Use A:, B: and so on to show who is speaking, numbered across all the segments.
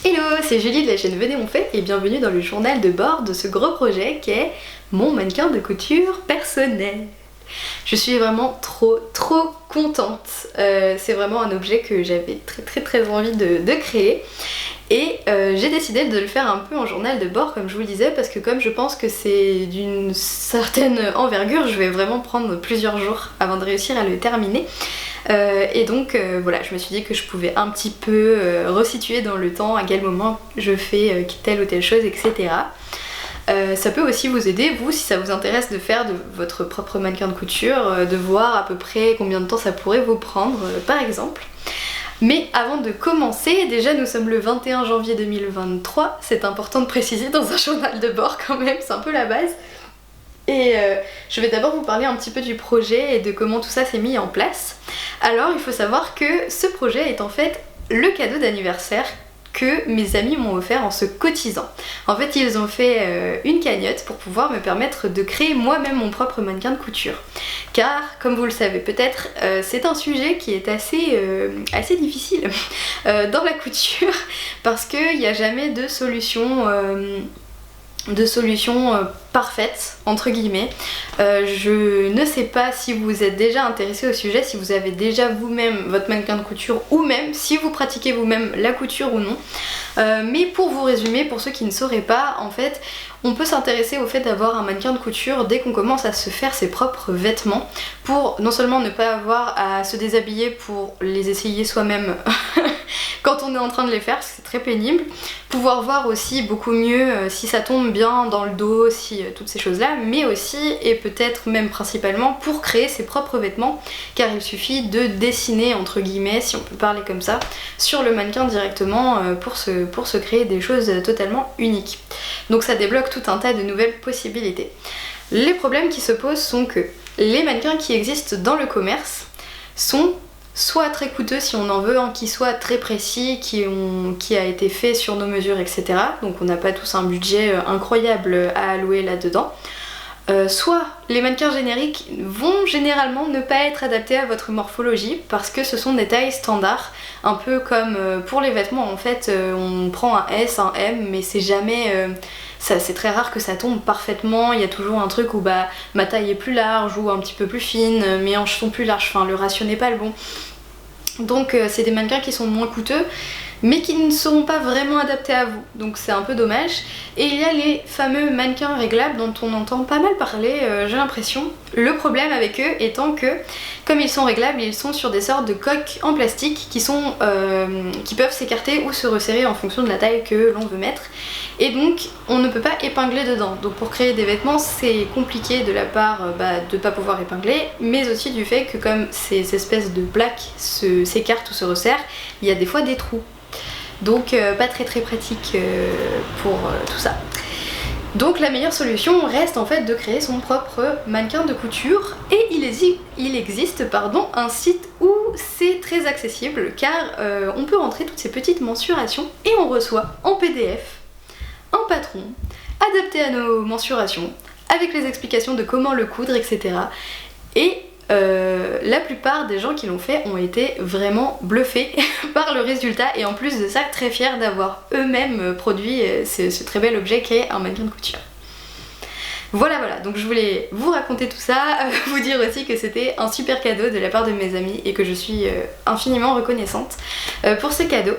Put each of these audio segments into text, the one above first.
A: Hello, c'est Julie de la chaîne Venez on fait et bienvenue dans le journal de bord de ce gros projet qui est mon mannequin de couture personnel. Je suis vraiment trop contente, c'est vraiment un objet que j'avais très envie de créer et j'ai décidé de le faire un peu en journal de bord comme je vous le disais parce que comme je pense que c'est d'une certaine envergure, je vais vraiment prendre plusieurs jours avant de réussir à le terminer. Et donc voilà, je me suis dit que je pouvais un petit peu resituer dans le temps à quel moment je fais telle ou telle chose, etc. Ça peut aussi vous aider, vous, si ça vous intéresse de faire de votre propre mannequin de couture, de voir à peu près combien de temps ça pourrait vous prendre, par exemple. Mais avant de commencer, déjà nous sommes le 21 janvier 2023, c'est important de préciser dans un journal de bord quand même, c'est un peu la base. Et je vais d'abord vous parler un petit peu du projet et de comment tout ça s'est mis en place. Alors il faut savoir que ce projet est en fait le cadeau d'anniversaire que mes amis m'ont offert en se cotisant. En fait ils ont fait une cagnotte pour pouvoir me permettre de créer moi-même mon propre mannequin de couture. Car comme vous le savez peut-être, c'est un sujet qui est assez difficile dans la couture parce qu'il n'y a jamais de solution parfaite entre guillemets. Je ne sais pas si vous êtes déjà intéressé au sujet, si vous avez déjà vous-même votre mannequin de couture ou même si vous pratiquez vous-même la couture ou non. Mais pour vous résumer, pour ceux qui ne sauraient pas, en fait on peut s'intéresser au fait d'avoir un mannequin de couture dès qu'on commence à se faire ses propres vêtements pour non seulement ne pas avoir à se déshabiller pour les essayer soi-même quand on est en train de les faire, c'est très pénible, pouvoir voir aussi beaucoup mieux si ça tombe bien dans le dos, si toutes ces choses là, mais aussi et peut-être même principalement pour créer ses propres vêtements car il suffit de dessiner entre guillemets, si on peut parler comme ça, sur le mannequin directement pour se créer des choses totalement uniques. Donc ça débloque tout un tas de nouvelles possibilités. Les problèmes qui se posent sont que les mannequins qui existent dans le commerce sont soit très coûteux si on en veut un qui soit très précis, qui a été fait sur nos mesures, etc. Donc on n'a pas tous un budget incroyable à allouer là-dedans. Soit les mannequins génériques vont généralement ne pas être adaptés à votre morphologie parce que ce sont des tailles standards, un peu comme pour les vêtements en fait, on prend un S, un M, mais c'est jamais... c'est très rare que ça tombe parfaitement, il y a toujours un truc où bah, ma taille est plus large ou un petit peu plus fine, mes hanches sont plus larges, enfin le ratio n'est pas le bon. Donc c'est des mannequins qui sont moins coûteux mais qui ne seront pas vraiment adaptés à vous, donc c'est un peu dommage. Et il y a les fameux mannequins réglables dont on entend pas mal parler, j'ai l'impression. Le problème avec eux étant que, comme ils sont réglables, ils sont sur des sortes de coques en plastique qui peuvent s'écarter ou se resserrer en fonction de la taille que l'on veut mettre. Et donc on ne peut pas épingler dedans. Donc pour créer des vêtements c'est compliqué de la part de pas pouvoir épingler, mais aussi du fait que comme ces espèces de plaques s'écartent ou se resserrent, il y a des fois des trous. Donc pas très pratique pour tout ça. Donc la meilleure solution reste en fait de créer son propre mannequin de couture et il existe un site où c'est très accessible car on peut rentrer toutes ces petites mensurations et on reçoit en PDF un patron adapté à nos mensurations avec les explications de comment le coudre, etc. Et la plupart des gens qui l'ont fait ont été vraiment bluffés par le résultat et en plus de ça très fiers d'avoir eux-mêmes produit ce très bel objet qui est un mannequin de couture. Voilà, donc je voulais vous raconter tout ça, vous dire aussi que c'était un super cadeau de la part de mes amis et que je suis infiniment reconnaissante pour ce cadeau.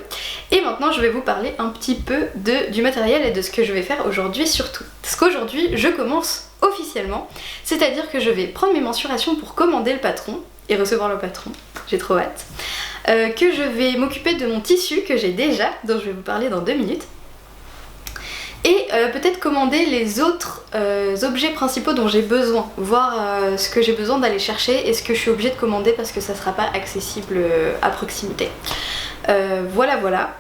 A: Et maintenant je vais vous parler un petit peu du matériel et de ce que je vais faire aujourd'hui surtout. Parce qu'aujourd'hui je commence officiellement, c'est-à-dire que je vais prendre mes mensurations pour commander le patron et recevoir le patron, j'ai trop hâte, que je vais m'occuper de mon tissu que j'ai déjà, dont je vais vous parler dans 2 minutes, et peut-être commander les autres objets principaux dont j'ai besoin, voir ce que j'ai besoin d'aller chercher et ce que je suis obligée de commander parce que ça sera pas accessible à proximité. Voilà.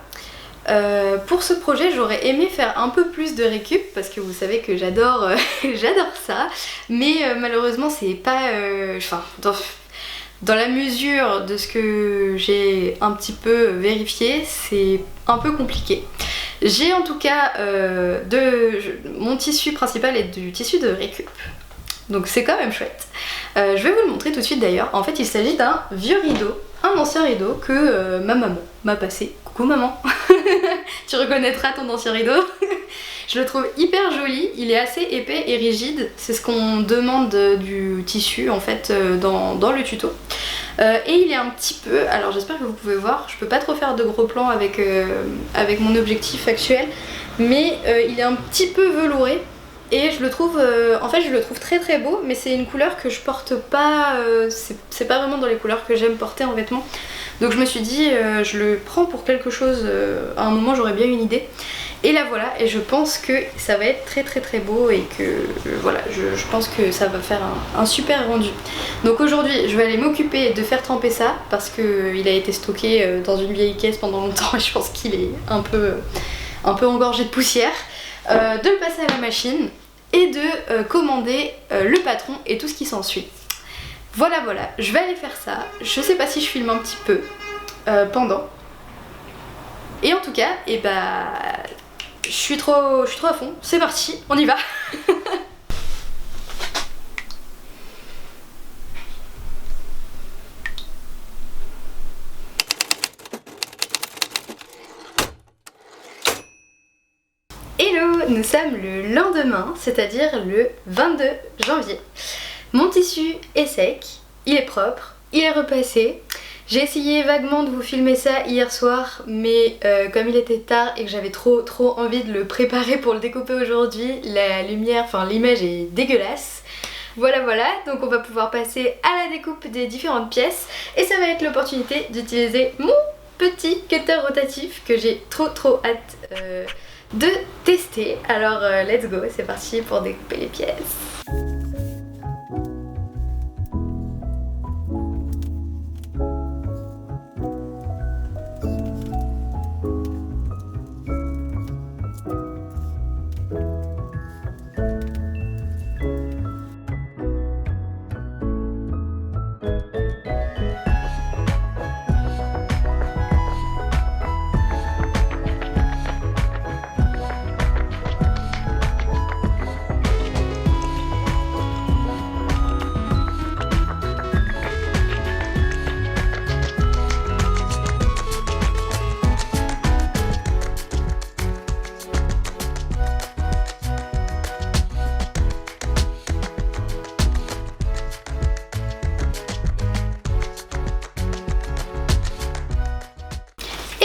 A: Pour ce projet j'aurais aimé faire un peu plus de récup parce que vous savez que j'adore ça, mais malheureusement c'est pas... dans la mesure de ce que j'ai un petit peu vérifié, c'est un peu compliqué. J'ai en tout cas mon tissu principal est du tissu de récup, donc c'est quand même chouette. Je vais vous le montrer tout de suite d'ailleurs. En fait il s'agit d'un vieux rideau, un ancien rideau que ma maman m'a passé. Coucou maman Tu reconnaîtras ton ancien rideau. Je le trouve hyper joli, il est assez épais et rigide, c'est ce qu'on demande du tissu en fait dans le tuto. Et il est un petit peu, alors j'espère que vous pouvez voir, je peux pas trop faire de gros plans avec mon objectif actuel, mais il est un petit peu velouré. Et je le trouve, en fait je le trouve très très beau, mais c'est une couleur que je porte pas, c'est pas vraiment dans les couleurs que j'aime porter en vêtements. Donc je me suis dit, je le prends pour quelque chose, à un moment j'aurais bien une idée. Et là voilà, et je pense que ça va être très très très beau et que voilà, je pense que ça va faire un super rendu. Donc aujourd'hui je vais aller m'occuper de faire tremper ça, parce qu'il a été stocké dans une vieille caisse pendant longtemps et je pense qu'il est un peu engorgé de poussière. De le passer à la machine et de commander le patron et tout ce qui s'ensuit. Voilà, je vais aller faire ça. Je sais pas si je filme un petit peu pendant. Et en tout cas, je suis trop à fond. C'est parti, on y va. Hello, nous sommes le lendemain, c'est-à-dire le 22 janvier. Mon tissu est sec, il est propre, il est repassé. J'ai essayé vaguement de vous filmer ça hier soir, mais comme il était tard et que j'avais trop envie de le préparer pour le découper aujourd'hui, la lumière, enfin l'image est dégueulasse. Voilà, donc on va pouvoir passer à la découpe des différentes pièces et ça va être l'opportunité d'utiliser mon petit cutter rotatif que j'ai trop hâte de tester. Alors let's go, c'est parti pour découper les pièces.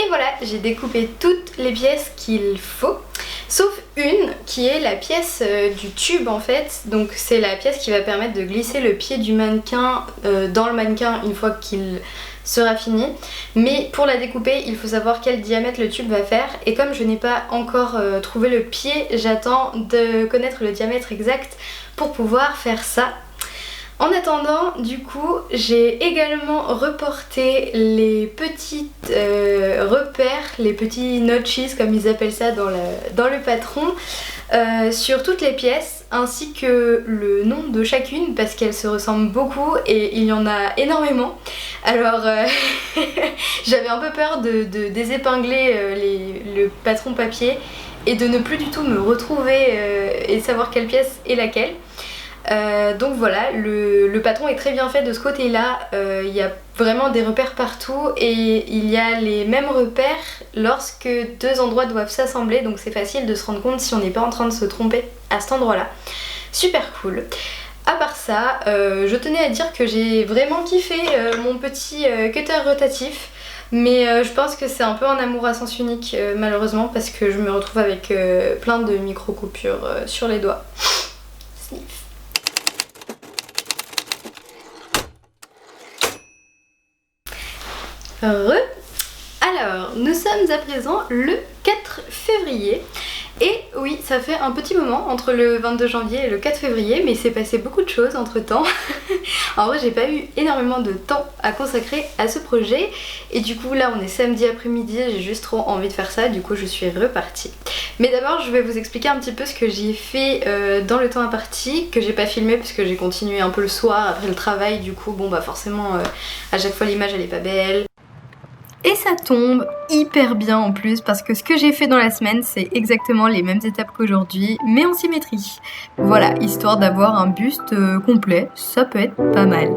A: Voilà, j'ai découpé toutes les pièces qu'il faut, sauf une qui est la pièce du tube en fait. Donc c'est la pièce qui va permettre de glisser le pied du mannequin dans le mannequin une fois qu'il sera fini. Mais pour la découper, il faut savoir quel diamètre le tube va faire. Et comme je n'ai pas encore trouvé le pied, j'attends de connaître le diamètre exact pour pouvoir faire ça. En attendant, du coup, j'ai également reporté les petites repères, les petits notches comme ils appellent ça dans le patron, sur toutes les pièces, ainsi que le nom de chacune parce qu'elles se ressemblent beaucoup et il y en a énormément. Alors j'avais un peu peur de désépingler le patron papier et de ne plus du tout me retrouver et savoir quelle pièce est laquelle. Donc voilà, le patron est très bien fait de ce côté là, il y a vraiment des repères partout et il y a les mêmes repères lorsque deux endroits doivent s'assembler, donc c'est facile de se rendre compte si on n'est pas en train de se tromper à cet endroit là. Super cool. À part ça, je tenais à dire que j'ai vraiment kiffé mon petit cutter rotatif. Mais je pense que c'est un peu un amour à sens unique malheureusement parce que je me retrouve avec plein de micro coupures sur les doigts. Sniff. Alors, nous sommes à présent le 4 février et oui, ça fait un petit moment entre le 22 janvier et le 4 février, mais il s'est passé beaucoup de choses entre temps. En vrai, j'ai pas eu énormément de temps à consacrer à ce projet et du coup là on est samedi après-midi, j'ai juste trop envie de faire ça, du coup je suis repartie. Mais d'abord je vais vous expliquer un petit peu ce que j'ai fait dans le temps imparti, que j'ai pas filmé parce que j'ai continué un peu le soir après le travail, du coup bon bah forcément à chaque fois l'image elle est pas belle. Et ça tombe hyper bien en plus parce que ce que j'ai fait dans la semaine, c'est exactement les mêmes étapes qu'aujourd'hui, mais en symétrie. Voilà, histoire d'avoir un buste complet, ça peut être pas mal.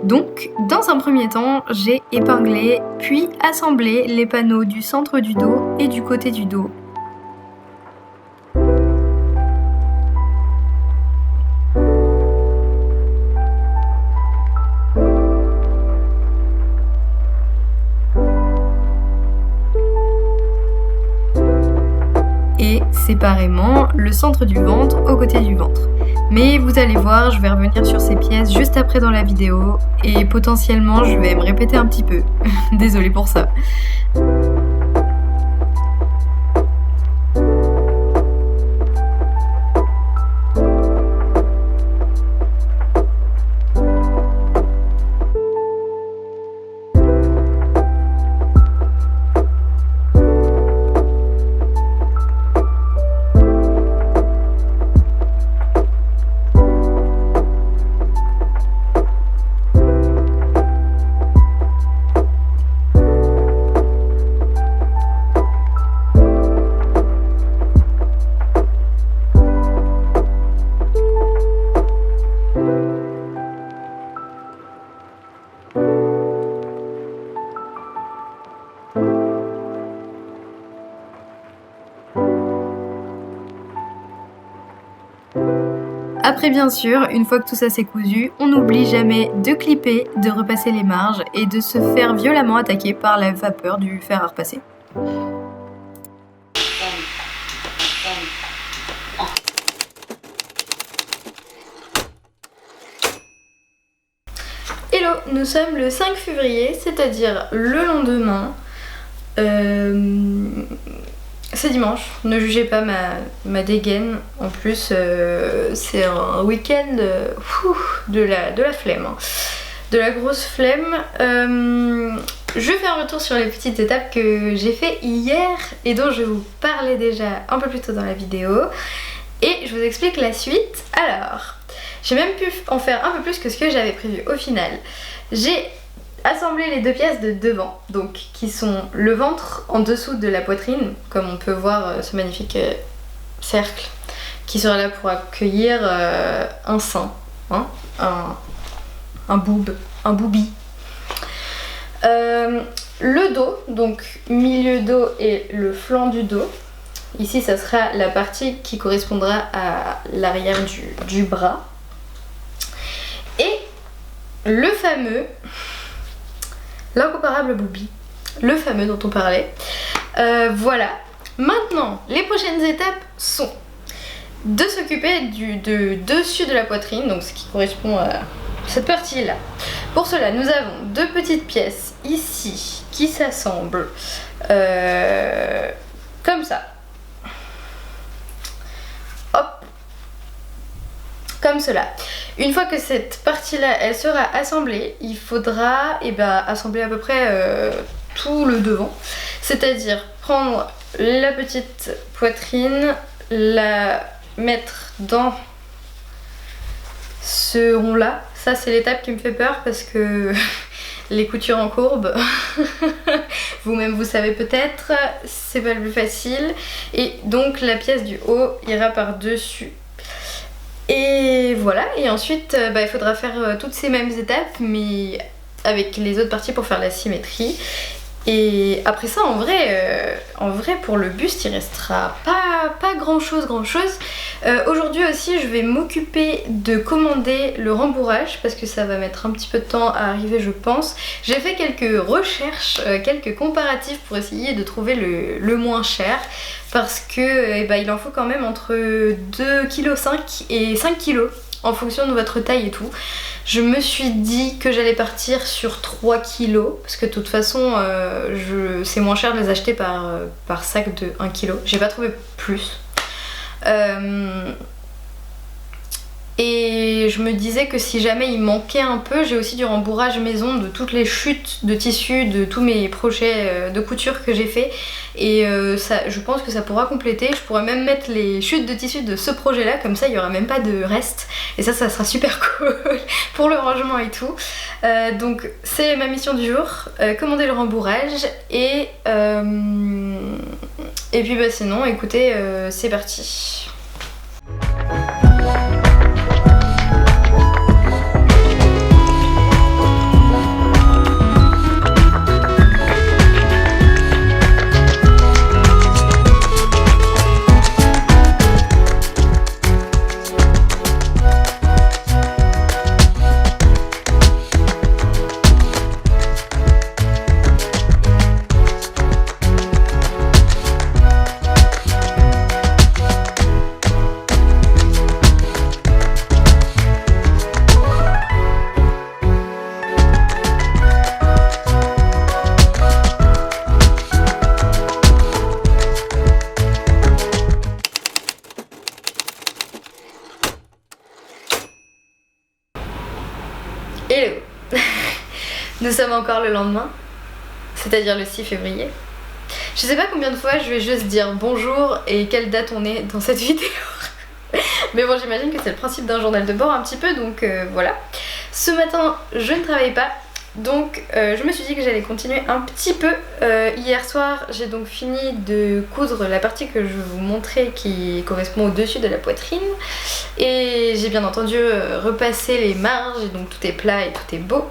A: Donc, dans un premier temps, j'ai épinglé puis assemblé les panneaux du centre du dos et du côté du dos. Et séparément le centre du ventre au côté du ventre. Mais vous allez voir, je vais revenir sur ces pièces juste après dans la vidéo et potentiellement je vais me répéter un petit peu. Désolée pour ça. Après bien sûr, une fois que tout ça s'est cousu, on n'oublie jamais de clipper, de repasser les marges et de se faire violemment attaquer par la vapeur du fer à repasser. Hello, nous sommes le 5 février, c'est-à-dire le lendemain. C'est dimanche, ne jugez pas ma dégaine, en plus c'est un week-end de la flemme, hein. De la grosse flemme. Je fais un retour sur les petites étapes que j'ai fait hier et dont je vous parlais déjà un peu plus tôt dans la vidéo. Et je vous explique la suite. Alors, j'ai même pu en faire un peu plus que ce que j'avais prévu au final. J'ai assembler les deux pièces de devant, donc qui sont le ventre en dessous de la poitrine, comme on peut voir ce magnifique cercle qui sera là pour accueillir un sein, hein, un booby. Le dos, donc milieu dos et le flanc du dos. Ici ça sera la partie qui correspondra à l'arrière du bras. Et le fameux, l'incomparable booby, le fameux dont on parlait. Voilà. Maintenant, les prochaines étapes sont de s'occuper de dessus de la poitrine, donc ce qui correspond à cette partie-là. Pour cela, nous avons deux petites pièces ici qui s'assemblent comme ça. Hop. Comme cela. Une fois que cette partie-là, elle sera assemblée, il faudra assembler à peu près tout le devant. C'est-à-dire prendre la petite poitrine, la mettre dans ce rond-là. Ça, c'est l'étape qui me fait peur parce que les coutures en courbe, vous-même vous savez peut-être, c'est pas le plus facile. Et donc la pièce du haut ira par-dessus. Et voilà, et ensuite il faudra faire toutes ces mêmes étapes mais avec les autres parties pour faire la symétrie. Et après ça, en vrai pour le buste il restera pas grand chose. Aujourd'hui aussi je vais m'occuper de commander le rembourrage parce que ça va mettre un petit peu de temps à arriver je pense. J'ai fait quelques recherches, quelques comparatifs pour essayer de trouver le moins cher parce que il en faut quand même entre 2,5 kg et 5 kg en fonction de votre taille et tout. Je me suis dit que j'allais partir sur 3 kg parce que de toute façon c'est moins cher de les acheter par sac de 1 kg. J'ai pas trouvé plus. Et je me disais que si jamais il manquait un peu, j'ai aussi du rembourrage maison de toutes les chutes de tissu, de tous mes projets de couture que j'ai fait. Et ça, je pense que ça pourra compléter. Je pourrais même mettre les chutes de tissu de ce projet là, comme ça il n'y aura même pas de reste. Et ça sera super cool pour le rangement et tout. Donc c'est ma mission du jour, commander le rembourrage. Et puis bah sinon écoutez, c'est parti. Hello. Nous sommes encore le lendemain, c'est-à-dire le 6 février. Je sais pas combien de fois je vais juste dire bonjour et quelle date on est dans cette vidéo. Mais bon, j'imagine que c'est le principe d'un journal de bord un petit peu, donc voilà. Ce matin, je ne travaille pas, donc je me suis dit que j'allais continuer un petit peu. Hier soir, j'ai donc fini de coudre la partie que je vais vous montrer qui correspond au-dessus de la poitrine. Et j'ai bien entendu repassé les marges, et donc tout est plat et tout est beau.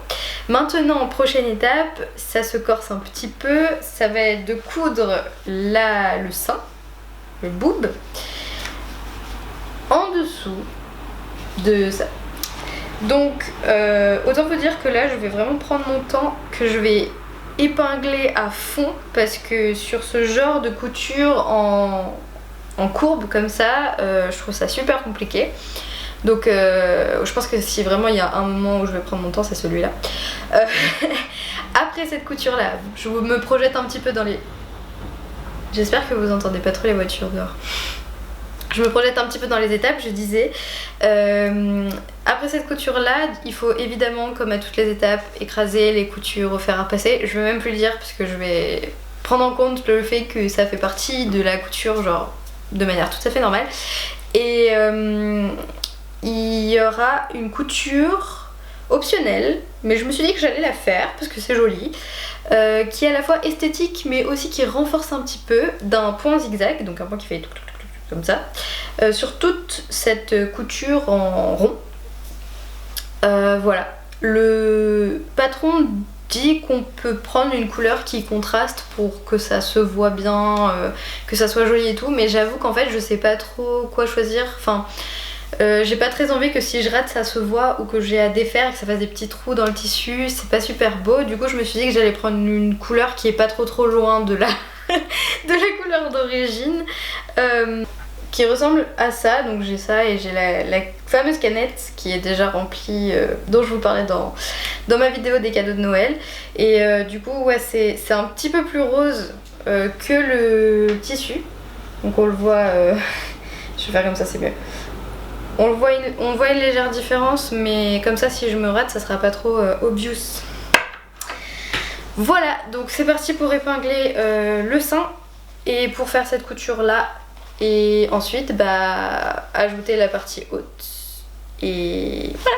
A: Maintenant, prochaine étape, ça se corse un petit peu, ça va être de coudre le sein, le boob, en dessous de ça. Donc autant vous dire que là je vais vraiment prendre mon temps, que je vais épingler à fond, parce que sur ce genre de couture en courbe comme ça, je trouve ça super compliqué. Donc je pense que si vraiment il y a un moment où je vais prendre mon temps, c'est celui-là. Après cette couture là, je me projette un petit peu dans les... J'espère que vous entendez pas trop les voitures dehors. Je me projette un petit peu dans les étapes, je disais. Après cette couture là, il faut évidemment, comme à toutes les étapes, écraser les coutures, refaire à repasser. Je vais même plus le dire parce que je vais prendre en compte le fait que ça fait partie de la couture, genre de manière tout à fait normale. Et il y aura une couture optionnelle, mais je me suis dit que j'allais la faire parce que c'est joli, qui est à la fois esthétique mais aussi qui renforce un petit peu, d'un point zigzag, donc un point qui fait comme ça, sur toute cette couture en rond. Voilà, le patron dit qu'on peut prendre une couleur qui contraste pour que ça se voit bien, que ça soit joli et tout, mais j'avoue qu'en fait je sais pas trop quoi choisir. Enfin, j'ai pas très envie que si je rate ça se voit, ou que j'ai à défaire et que ça fasse des petits trous dans le tissu, c'est pas super beau. Du coup je me suis dit que j'allais prendre une couleur qui est pas trop loin de la de la couleur d'origine, qui ressemble à ça. Donc j'ai ça et j'ai la fameuse canette qui est déjà remplie, dont je vous parlais dans ma vidéo des cadeaux de Noël. Et du coup ouais, c'est un petit peu plus rose que le tissu, donc on le voit, je vais faire comme ça, c'est mieux. On voit une légère différence, mais comme ça si je me rate ça sera pas trop obvious. Voilà, donc c'est parti pour épingler le sein et pour faire cette couture là, et ensuite bah ajouter la partie haute et voilà.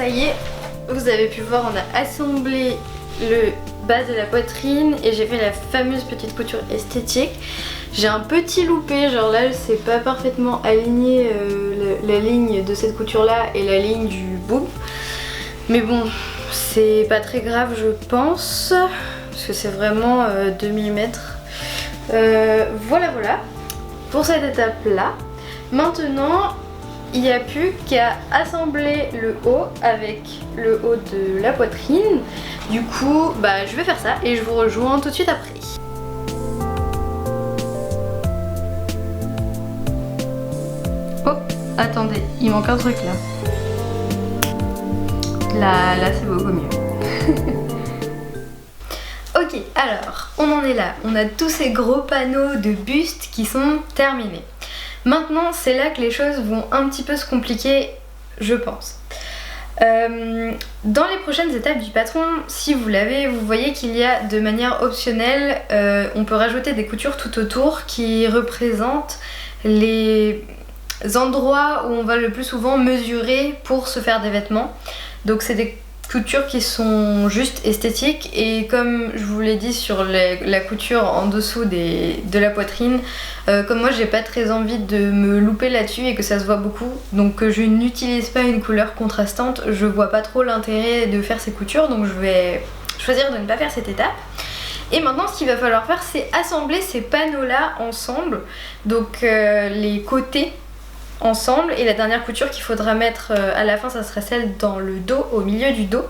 A: ça y est, vous avez pu voir, on a assemblé le bas de la poitrine et j'ai fait la fameuse petite couture esthétique. J'ai un petit loupé, genre là c'est pas parfaitement aligné la ligne de cette couture là et la ligne du boob. Mais bon, c'est pas très grave je pense, parce que c'est vraiment 2 mm. Voilà pour cette étape là. Maintenant il n'y a plus qu'à assembler le haut avec le haut de la poitrine. Du coup je vais faire ça et je vous rejoins tout de suite après. Oh attendez, il manque un truc là. Là c'est beaucoup mieux. Ok, alors on en est là, on a tous ces gros panneaux de buste qui sont terminés. Maintenant c'est là que les choses vont un petit peu se compliquer, je pense. Dans les prochaines étapes du patron, si vous l'avez, vous voyez qu'il y a de manière optionnelle, on peut rajouter des coutures tout autour qui représentent les endroits où on va le plus souvent mesurer pour se faire des vêtements. Donc c'est des coutures qui sont juste esthétiques et comme je vous l'ai dit sur la couture en dessous de la poitrine, comme moi j'ai pas très envie de me louper là-dessus et que ça se voit beaucoup, donc que je n'utilise pas une couleur contrastante, je vois pas trop l'intérêt de faire ces coutures, donc je vais choisir de ne pas faire cette étape. Et maintenant ce qu'il va falloir faire c'est assembler ces panneaux là ensemble, donc les côtés ensemble, et la dernière couture qu'il faudra mettre à la fin ça serait celle dans le dos, au milieu du dos.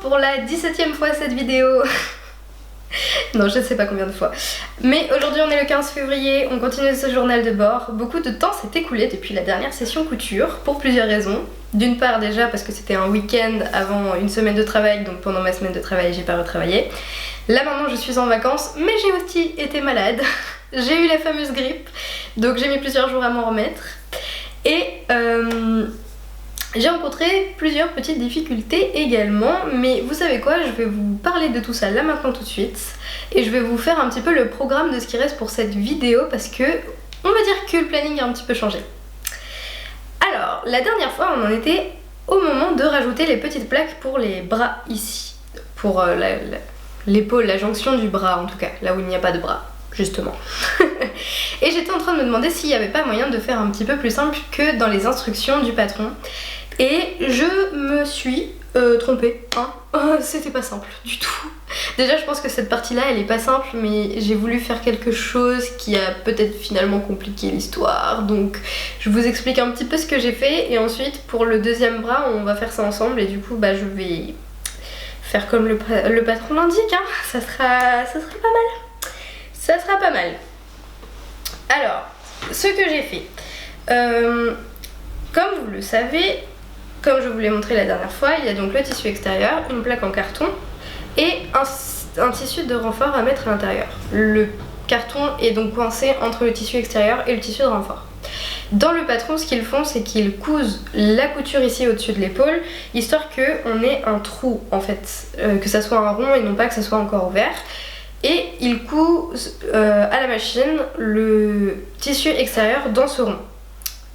A: Pour la 17e fois cette vidéo. Non, je sais pas combien de fois. Mais aujourd'hui on est le 15 février, on continue ce journal de bord. Beaucoup de temps s'est écoulé depuis la dernière session couture pour plusieurs raisons. D'une part déjà parce que c'était un week-end avant une semaine de travail, donc pendant ma semaine de travail j'ai pas retravaillé. Là maintenant je suis en vacances, mais j'ai aussi été malade. J'ai eu la fameuse grippe, donc j'ai mis plusieurs jours à m'en remettre. Et J'ai rencontré plusieurs petites difficultés également, mais vous savez quoi, je vais vous parler de tout ça là maintenant tout de suite et je vais vous faire un petit peu le programme de ce qui reste pour cette vidéo parce que on va dire que le planning a un petit peu changé. Alors, la dernière fois on en était au moment de rajouter les petites plaques pour les bras ici, pour l'épaule, la jonction du bras en tout cas, là où il n'y a pas de bras. Justement. Et j'étais en train de me demander s'il n'y avait pas moyen de faire un petit peu plus simple que dans les instructions du patron. Et je me suis trompée, hein. C'était pas simple du tout. Déjà je pense que cette partie là elle est pas simple, mais j'ai voulu faire quelque chose qui a peut-être finalement compliqué l'histoire. Donc je vous explique un petit peu ce que j'ai fait et ensuite pour le deuxième bras on va faire ça ensemble et du coup bah je vais faire comme le patron l'indique, hein. Ça sera pas mal. Ça sera pas mal. Alors, ce que j'ai fait, comme vous le savez, comme je vous l'ai montré la dernière fois, il y a donc le tissu extérieur, une plaque en carton et un tissu de renfort à mettre à l'intérieur. Le carton est donc coincé entre le tissu extérieur et le tissu de renfort. Dans le patron, ce qu'ils font, c'est qu'ils cousent la couture ici au-dessus de l'épaule, histoire qu'on ait un trou en fait, que ça soit un rond et non pas que ça soit encore ouvert. Et ils cousent à la machine le tissu extérieur dans ce rond.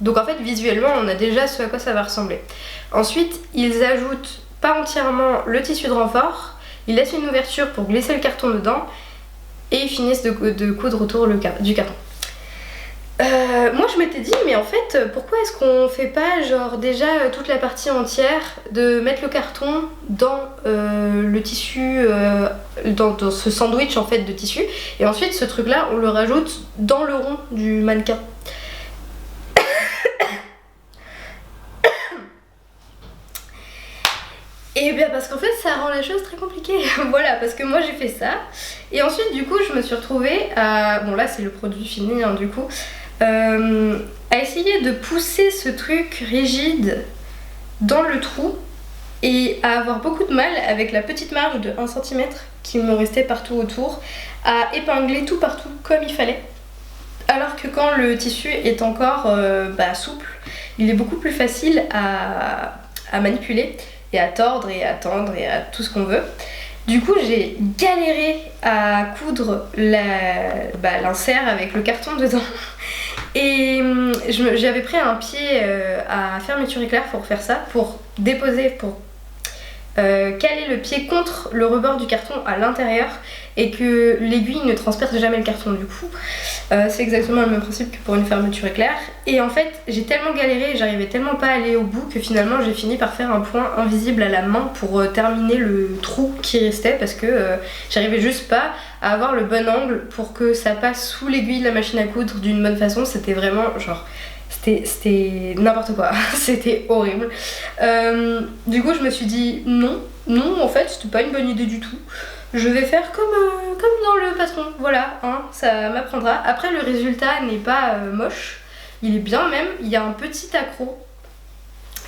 A: Donc en fait visuellement on a déjà ce à quoi ça va ressembler. Ensuite ils ajoutent pas entièrement le tissu de renfort, ils laissent une ouverture pour glisser le carton dedans et ils finissent de coudre autour du carton. Moi je m'étais dit mais en fait pourquoi est-ce qu'on fait pas genre déjà toute la partie entière de mettre le carton dans le tissu, dans ce sandwich en fait de tissu et ensuite ce truc là on le rajoute dans le rond du mannequin. Et bien parce qu'en fait ça rend la chose très compliquée. Voilà, parce que moi j'ai fait ça et ensuite du coup je me suis retrouvée à, bon là c'est le produit fini hein, du coup, à essayer de pousser ce truc rigide dans le trou et à avoir beaucoup de mal avec la petite marge de 1 cm qui me restait partout autour, à épingler tout partout comme il fallait. Alors que quand le tissu est encore souple, il est beaucoup plus facile à manipuler et à tordre et à tendre et à tout ce qu'on veut. Du coup j'ai galéré à coudre l'insert avec le carton dedans et j'avais pris un pied à fermeture éclair pour faire ça, pour déposer, pour caler le pied contre le rebord du carton à l'intérieur et que l'aiguille ne transperce jamais le carton du coup. C'est exactement le même principe que pour une fermeture éclair et en fait j'ai tellement galéré et j'arrivais tellement pas à aller au bout que finalement j'ai fini par faire un point invisible à la main pour terminer le trou qui restait parce que j'arrivais juste pas à avoir le bon angle pour que ça passe sous l'aiguille de la machine à coudre d'une bonne façon. C'était vraiment genre c'était n'importe quoi. C'était horrible. Du coup je me suis dit non en fait c'était pas une bonne idée du tout. Je vais faire comme dans le patron, voilà, hein, ça m'apprendra. Après le résultat n'est pas moche, il est bien même, il y a un petit accroc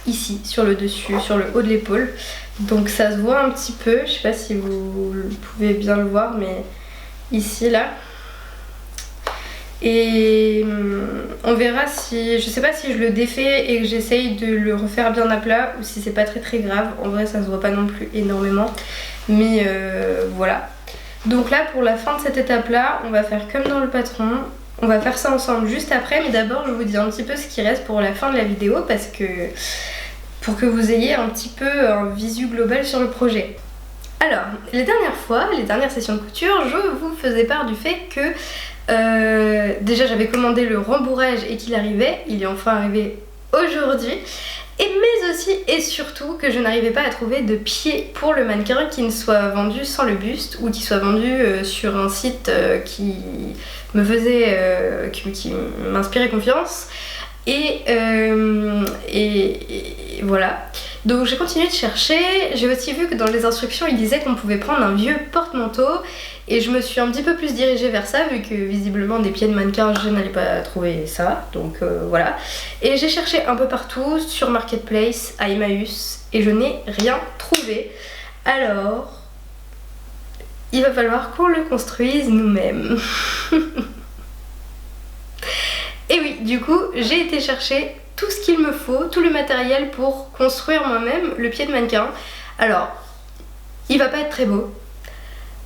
A: ici sur le dessus, sur le haut de l'épaule. Donc ça se voit un petit peu, je sais pas si vous pouvez bien le voir, mais ici là. Et on verra si, je sais pas si je le défais et que j'essaye de le refaire bien à plat ou si c'est pas très grave. En vrai ça se voit pas non plus énormément, mais voilà. Donc là pour la fin de cette étape là on va faire comme dans le patron. On va faire ça ensemble juste après, mais d'abord je vous dis un petit peu ce qui reste pour la fin de la vidéo parce que pour que vous ayez un petit peu un visu global sur le projet. Alors, les dernières fois, les dernières sessions de couture, je vous faisais part du fait que déjà j'avais commandé le rembourrage et qu'il arrivait, il est enfin arrivé aujourd'hui, mais aussi et surtout que je n'arrivais pas à trouver de pied pour le mannequin qui ne soit vendu sans le buste ou qui soit vendu sur un site qui me faisait, qui m'inspirait confiance. Et voilà. Donc j'ai continué de chercher, j'ai aussi vu que dans les instructions il disait qu'on pouvait prendre un vieux porte-manteau et je me suis un petit peu plus dirigée vers ça vu que visiblement des pieds de mannequin je n'allais pas trouver ça, donc voilà. Et j'ai cherché un peu partout, sur Marketplace, à Emmaüs, et je n'ai rien trouvé. Alors, il va falloir qu'on le construise nous-mêmes. Et oui, du coup, j'ai été chercher tout ce qu'il me faut, tout le matériel pour construire moi-même le pied de mannequin. Alors, il va pas être très beau.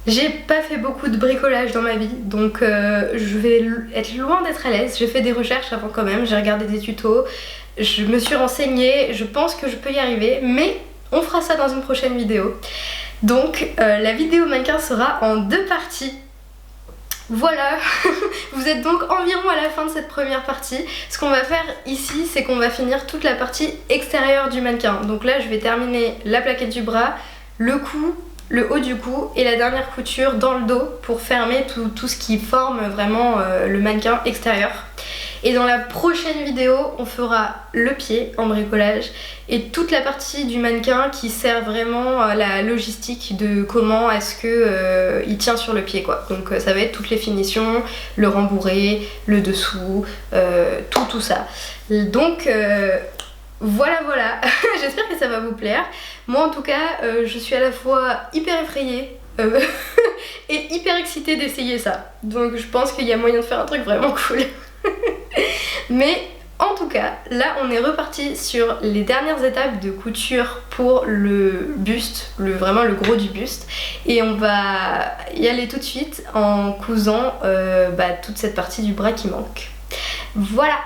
A: J'ai pas fait beaucoup de bricolage dans ma vie, donc je vais être loin d'être à l'aise. J'ai fait des recherches avant quand même, j'ai regardé des tutos, je me suis renseignée, je pense que je peux y arriver, mais on fera ça dans une prochaine vidéo. Donc la vidéo mannequin sera en 2 parties. Voilà, vous êtes donc environ à la fin de cette première partie. Ce qu'on va faire ici, c'est qu'on va finir toute la partie extérieure du mannequin. Donc là, je vais terminer la plaquette du bras, le cou, le haut du cou et la dernière couture dans le dos pour fermer tout ce qui forme vraiment le mannequin extérieur. Et dans la prochaine vidéo, on fera le pied en bricolage et toute la partie du mannequin qui sert vraiment à la logistique de comment est-ce que il tient sur le pied quoi. Donc ça va être toutes les finitions, le rembourré, le dessous, tout ça. Donc voilà, j'espère que ça va vous plaire. Moi en tout cas, je suis à la fois hyper effrayée et hyper excitée d'essayer ça. Donc je pense qu'il y a moyen de faire un truc vraiment cool. Mais en tout cas, là on est reparti sur les dernières étapes de couture pour le buste, vraiment le gros du buste. Et on va y aller tout de suite en cousant toute cette partie du bras qui manque. Voilà!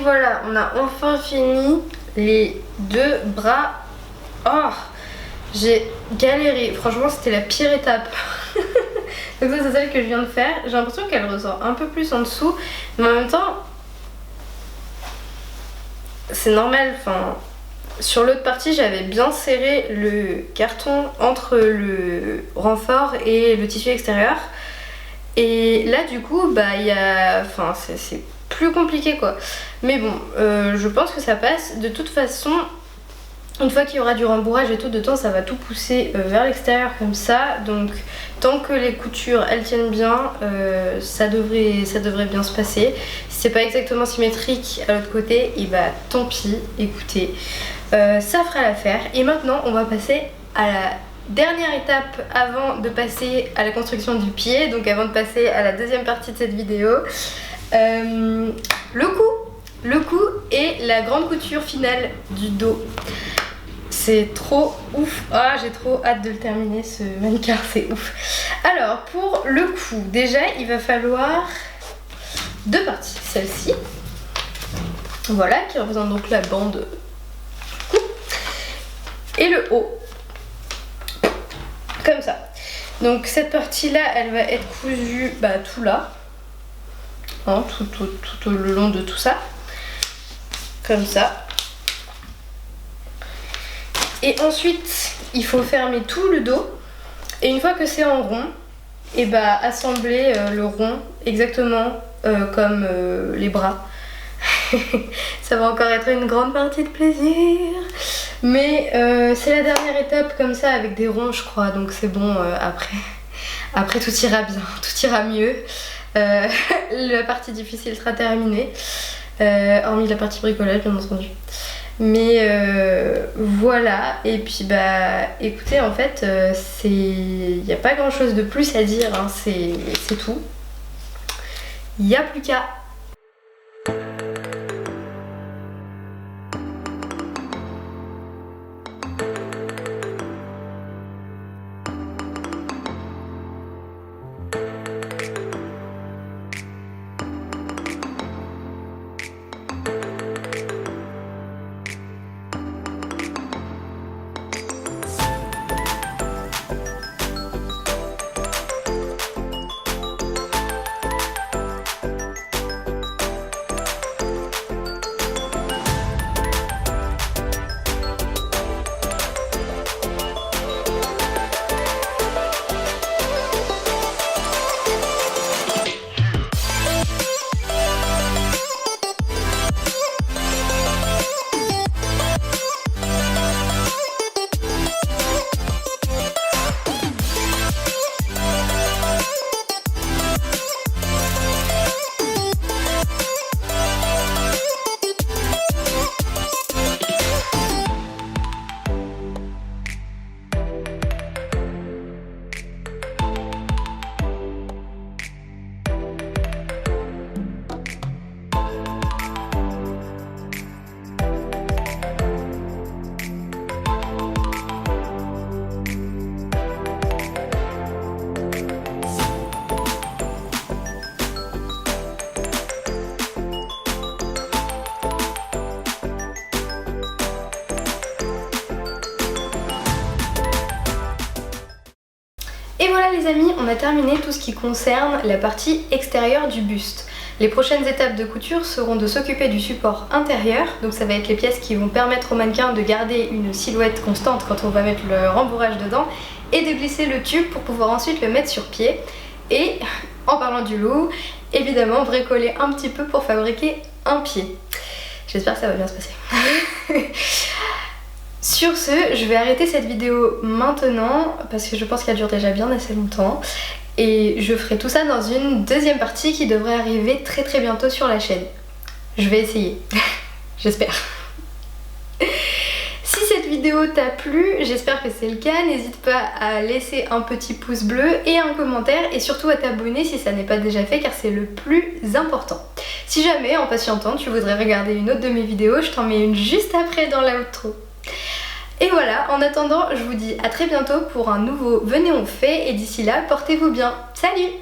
A: voilà, on a enfin fini les 2 bras. Oh, j'ai galéré, franchement c'était la pire étape. Donc ça c'est celle que je viens de faire. J'ai l'impression qu'elle ressort un peu plus en dessous, mais en même temps c'est normal, enfin sur l'autre partie j'avais bien serré le carton entre le renfort et le tissu extérieur, et là du coup bah il y a, enfin c'est plus compliqué quoi, mais bon je pense que ça passe. De toute façon Une fois qu'il y aura du rembourrage et tout dedans, ça va tout pousser vers l'extérieur comme ça. Donc tant que les coutures elles tiennent bien, ça devrait bien se passer. Si c'est pas exactement symétrique à l'autre côté, et bah tant pis, écoutez, ça fera l'affaire. Et maintenant on va passer à la dernière étape avant de passer à la construction du pied, donc avant de passer à la deuxième partie de cette vidéo, le cou et la grande couture finale du dos. C'est trop ouf, ah j'ai trop hâte de le terminer ce mannequin, c'est ouf. Alors pour le cou, déjà il va falloir deux parties, celle-ci, voilà, qui représente donc la bande du cou, et le haut, comme ça. Donc cette partie là elle va être cousue tout là, hein, tout le long de tout ça, comme ça. Et ensuite il faut fermer tout le dos, et une fois que c'est en rond, et assembler le rond exactement comme les bras. Ça va encore être une grande partie de plaisir, mais c'est la dernière étape comme ça avec des ronds je crois, donc c'est bon, après tout ira bien, tout ira mieux. La partie difficile sera terminée, hormis la partie bricolage bien entendu. Mais voilà, et puis écoutez, en fait il n'y a pas grand chose de plus à dire, hein, c'est tout. Il n'y a plus qu'à. Et voilà les amis, on a terminé tout ce qui concerne la partie extérieure du buste. Les prochaines étapes de couture seront de s'occuper du support intérieur, donc ça va être les pièces qui vont permettre au mannequin de garder une silhouette constante quand on va mettre le rembourrage dedans, et de glisser le tube pour pouvoir ensuite le mettre sur pied. Et en parlant du loup, évidemment bricoler un petit peu pour fabriquer un pied. J'espère que ça va bien se passer. Sur ce, je vais arrêter cette vidéo maintenant parce que je pense qu'elle dure déjà bien assez longtemps, et je ferai tout ça dans une deuxième partie qui devrait arriver très très bientôt sur la chaîne. Je vais essayer, j'espère. Si cette vidéo t'a plu, j'espère que c'est le cas, n'hésite pas à laisser un petit pouce bleu et un commentaire, et surtout à t'abonner si ça n'est pas déjà fait, car c'est le plus important. Si jamais, en patientant, tu voudrais regarder une autre de mes vidéos, je t'en mets une juste après dans l'outro. Et voilà, en attendant, je vous dis à très bientôt pour un nouveau Venez on fait, et d'ici là, portez-vous bien. Salut!